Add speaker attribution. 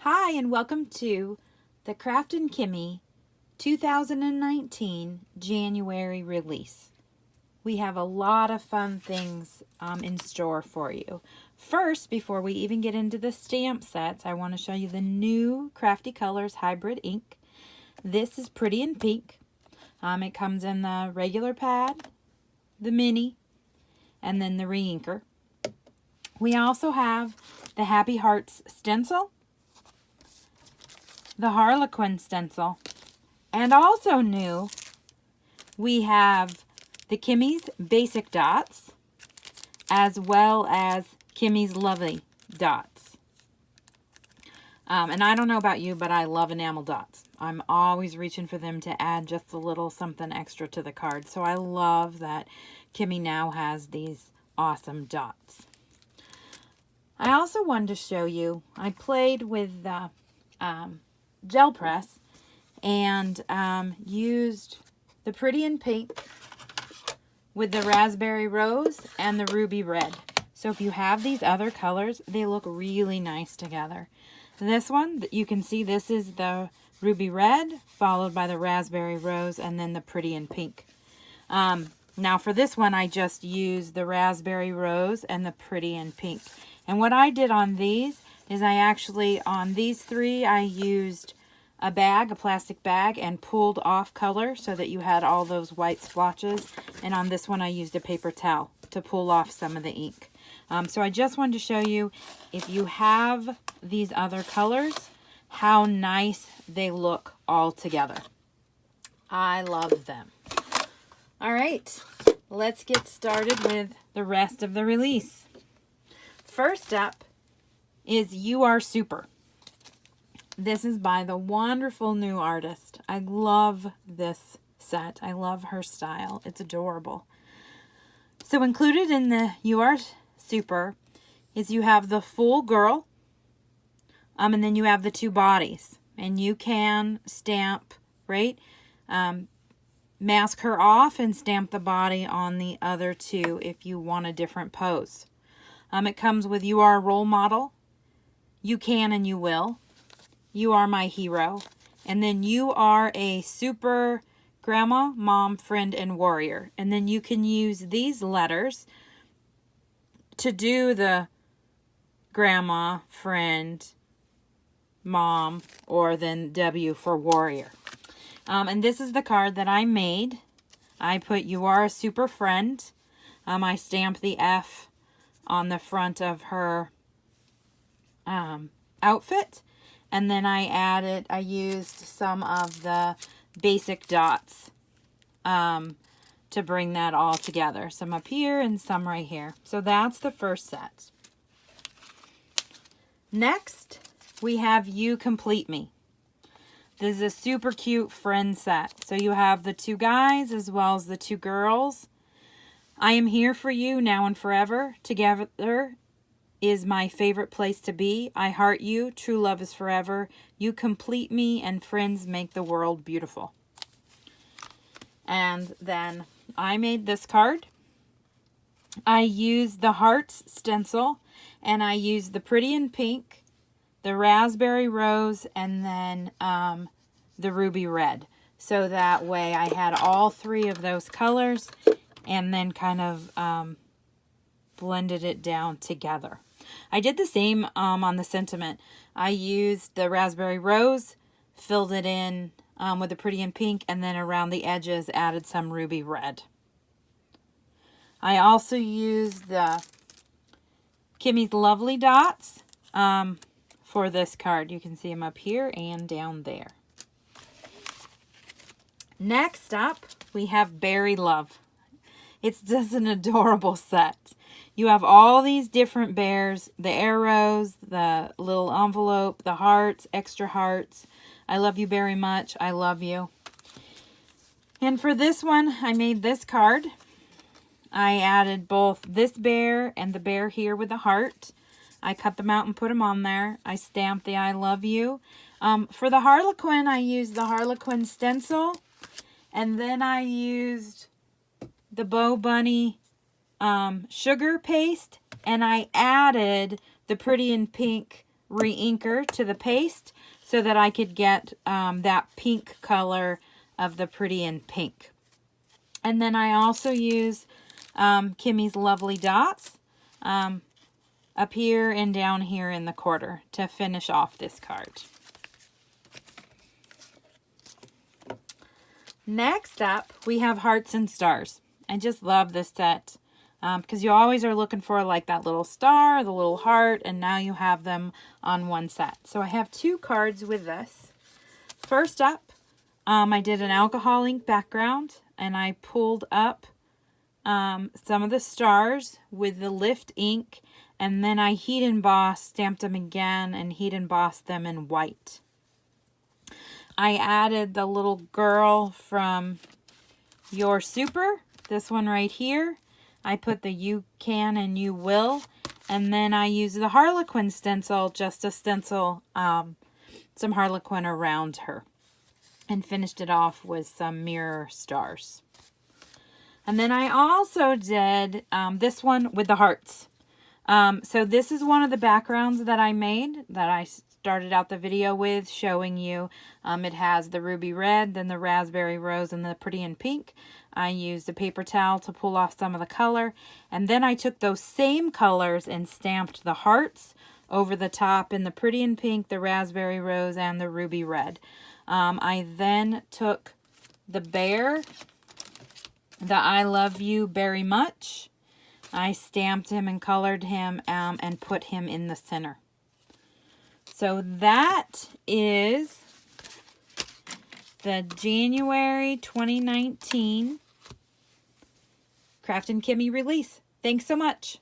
Speaker 1: Hi, and welcome to the Kraftin Kimmie 2019 January release. We have a lot of fun things in store for you. First, before we even get into the stamp sets, I want to show you the new Crafty Colors Hybrid ink. This is pretty in pink. It comes in the regular pad, the mini, and then the re-inker. We also have the Happy Hearts stencil, the Harlequin stencil, and also new, we have the Kimmie's Basic Dots, as well as Kimmie's Lovey Dots. And I don't know about you, but I love enamel dots. I'm always reaching for them to add just a little something extra to the card. So I love that Kimmie now has these awesome dots. I also wanted to show you, I played with the gel press and used the Pretty in Pink with the Raspberry Rose and the Ruby Red. So if you have these other colors, they look really nice together. This one, you can see this is the Ruby Red, followed by the Raspberry Rose, and then the Pretty in Pink. Now for this one, I just used the Raspberry Rose and the Pretty in Pink. And what I did on these is I actually, on these three, I used a bag, a plastic bag, and pulled off color so that you had all those white splotches. And on this one, I used a paper towel to pull off some of the ink. So I just wanted to show you, if you have these other colors, how nice they look all together. I love them. All right, let's get started with the rest of the release. First up is You Are Super. This is by the wonderful new artist. I love this set. I love her style. It's adorable. So included in the You Are Super is you have the full girl, and then you have the two bodies. And you can stamp, right? Mask her off and stamp the body on the other two if you want a different pose. It comes with You Are a Role Model, You Can and You Will, You Are My Hero, and then You Are a Super Grandma, Mom, Friend, and Warrior. And then you can use these letters to do the Grandma, Friend, Mom, or then W for Warrior. And this is the card that I made. I put You Are a Super Friend. I stamped the F on the front of her outfit. And then I used some of the basic dots to bring that all together. Some up here and some right here. So that's the first set. Next, we have You Complete Me. This is a super cute friend set. So you have the two guys as well as the two girls. I am here for you now and forever. Together is my favorite place to be. I heart you. True love is forever. You complete me, and friends make the world beautiful. And then I made this card. I used the Hearts stencil, and I used the Pretty in Pink, the Raspberry Rose, and then the Ruby Red. So that way I had all three of those colors and then kind of blended it down together. I did the same on the sentiment. I used the Raspberry Rose, filled it in with the Pretty in Pink, and then around the edges added some Ruby Red. I also used the Kimmie's Lovely Dots for this card. You can see them up here and down there. Next up, we have Beary Love. It's just an adorable set. You have all these different bears, the arrows, the little envelope, the hearts, extra hearts. I love you very much. I love you. And for this one, I made this card. I added both this bear and the bear here with the heart. I cut them out and put them on there. I stamped the I love you. For the Harlequin, I used the Harlequin stencil. And then I used the Bow Bunny sugar paste, and I added the Pretty in Pink re-inker to the paste so that I could get that pink color of the Pretty in Pink. And then I also use Kimmie's Lovely Dots up here and down here in the quarter to finish off this card. Next up, we have Hearts and Stars. I just love this set because you always are looking for like that little star, the little heart, and now you have them on one set. So I have 2 cards with this. First up, I did an alcohol ink background and I pulled up some of the stars with the lift ink, and then I heat embossed, stamped them again, and heat embossed them in white. I added the little girl from Your Super, this one right here. I put the You Can and You Will, and then I used the Harlequin stencil just to stencil some Harlequin around her, and finished it off with some mirror stars. And then I also did this one with the hearts. So this is one of the backgrounds that I made, that I started out the video with, showing you. It has the ruby red, then the raspberry rose, and the Pretty in Pink. I used a paper towel to pull off some of the color, and then I took those same colors and stamped the hearts over the top in the Pretty in Pink, the raspberry rose, and the ruby red. I then took the bear, the I Love You Very Much. I stamped him and colored him and put him in the center. So that is the January 2019 Kraftin Kimmie release. Thanks so much.